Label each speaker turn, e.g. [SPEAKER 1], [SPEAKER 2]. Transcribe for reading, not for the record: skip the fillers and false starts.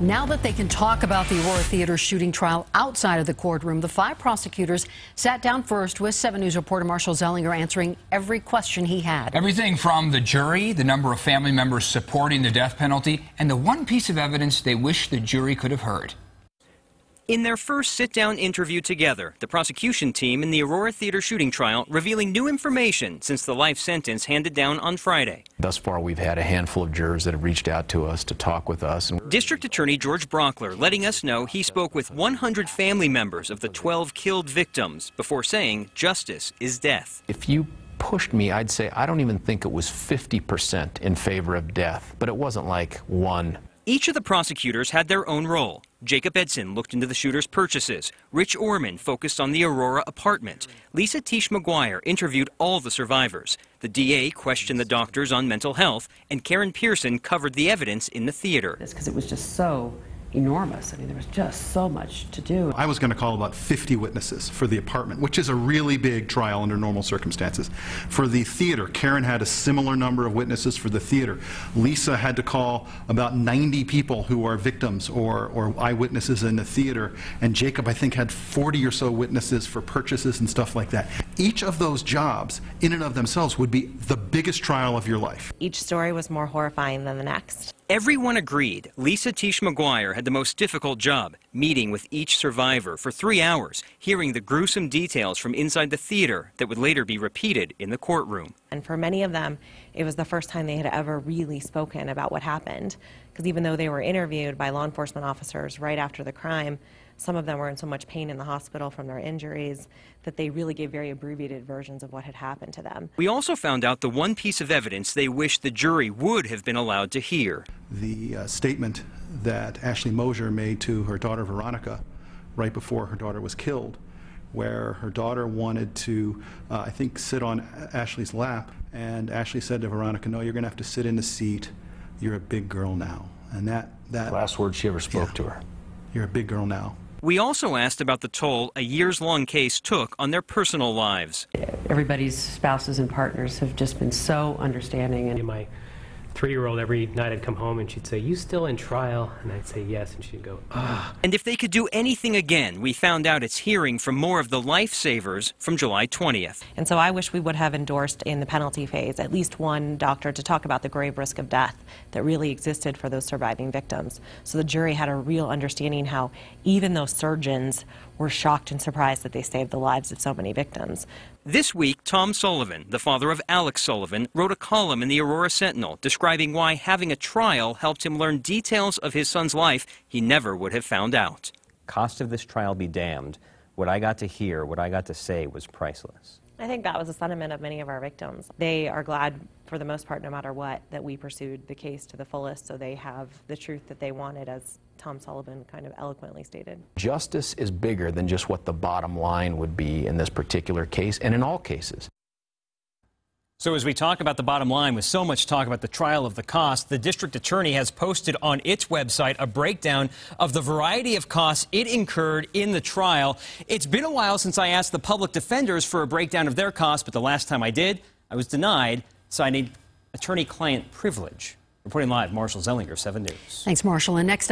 [SPEAKER 1] Now that they can talk about the Aurora Theater shooting trial outside of the courtroom, the 5 prosecutors sat down first with 7 News reporter Marshall Zellinger answering every question he had.
[SPEAKER 2] Everything from the jury, the number of family members supporting the death penalty, and the one piece of evidence they wish the jury could have heard.
[SPEAKER 3] In their first sit-down interview together, the prosecution team in the Aurora Theater shooting trial revealing new information since the life sentence handed down on Friday.
[SPEAKER 4] Thus far, we've had a handful of jurors that have reached out to us to talk with us.
[SPEAKER 3] District Attorney George Brockler letting us know he spoke with 100 family members of the 12 killed victims before saying justice is death.
[SPEAKER 4] If you pushed me, I'd say I don't even think it was 50% in favor of death, but it wasn't like one.
[SPEAKER 3] Each of the prosecutors had their own role. Jacob Edson looked into the shooter's purchases. Rich Orman focused on the Aurora apartment. Lisa Tish McGuire interviewed all the survivors. The DA questioned the doctors on mental health, and Karen Pearson covered the evidence in the theater.
[SPEAKER 5] Because it was just so enormous. I mean, there was just so much to do.
[SPEAKER 6] I was going to call about 50 witnesses for the apartment, which is a really big trial under normal circumstances. For the theater, Karen had a similar number of witnesses for the theater. Lisa had to call about 90 people who are victims or eyewitnesses in the theater, and Jacob, I think, had 40 or so witnesses for purchases and stuff like that. Each of those jobs, in and of themselves, would be the biggest trial of your life.
[SPEAKER 7] Each story was more horrifying than the next.
[SPEAKER 3] Everyone agreed Lisa Tish McGuire had the most difficult job, meeting with each survivor for 3 hours, hearing the gruesome details from inside the theater that would later be repeated in the courtroom.
[SPEAKER 7] And for many of them, it was the first time they had ever really spoken about what happened. Because even though they were interviewed by law enforcement officers right after the crime, some of them were in so much pain in the hospital from their injuries that they really gave very abbreviated versions of what had happened to them.
[SPEAKER 3] We also found out the one piece of evidence they wished the jury would have been allowed to hear.
[SPEAKER 6] The statement that Ashley Mosier made to her daughter Veronica right before her daughter was killed, where her daughter wanted to, I think, sit on Ashley's lap, and Ashley said to Veronica, "No, you're going to have to sit in the seat. You're a big girl now." And that
[SPEAKER 4] Last word she ever spoke to her.
[SPEAKER 6] You're a big girl now.
[SPEAKER 3] We also asked about the toll a years-long case took on their personal lives.
[SPEAKER 5] Everybody's spouses and partners have just been so understanding. And
[SPEAKER 8] my 3-year-old, every night I'd come home and she'd say, "You still in trial?" And I'd say yes, and she'd go, "Ah."
[SPEAKER 3] And if they could do anything again, we found out it's hearing from more of the lifesavers from July 20th.
[SPEAKER 7] And so I wish we would have endorsed in the penalty phase at least one doctor to talk about the grave risk of death that really existed for those surviving victims. So the jury had a real understanding how even those surgeons were shocked and surprised that they saved the lives of so many victims.
[SPEAKER 3] This week, Tom Sullivan, the father of Alex Sullivan, wrote a column in the Aurora Sentinel describing why having a trial helped him learn details of his son's life he never would have found out.
[SPEAKER 9] Cost of this trial be damned. What I got to hear, what I got to say was priceless.
[SPEAKER 7] I think that was the sentiment of many of our victims. They are glad, for the most part, no matter what, that we pursued the case to the fullest so they have the truth that they wanted, as Tom Sullivan kind of eloquently stated.
[SPEAKER 4] Justice is bigger than just what the bottom line would be in this particular case, and in all cases.
[SPEAKER 3] So as we talk about the bottom line, with so much talk about the trial of the cost, the district attorney has posted on its website a breakdown of the variety of costs it incurred in the trial. It's been a while since I asked the public defenders for a breakdown of their costs, but the last time I did, I was denied, citing attorney-client privilege. Reporting live, Marshall Zellinger, 7 News.
[SPEAKER 1] Thanks, Marshall. And next up,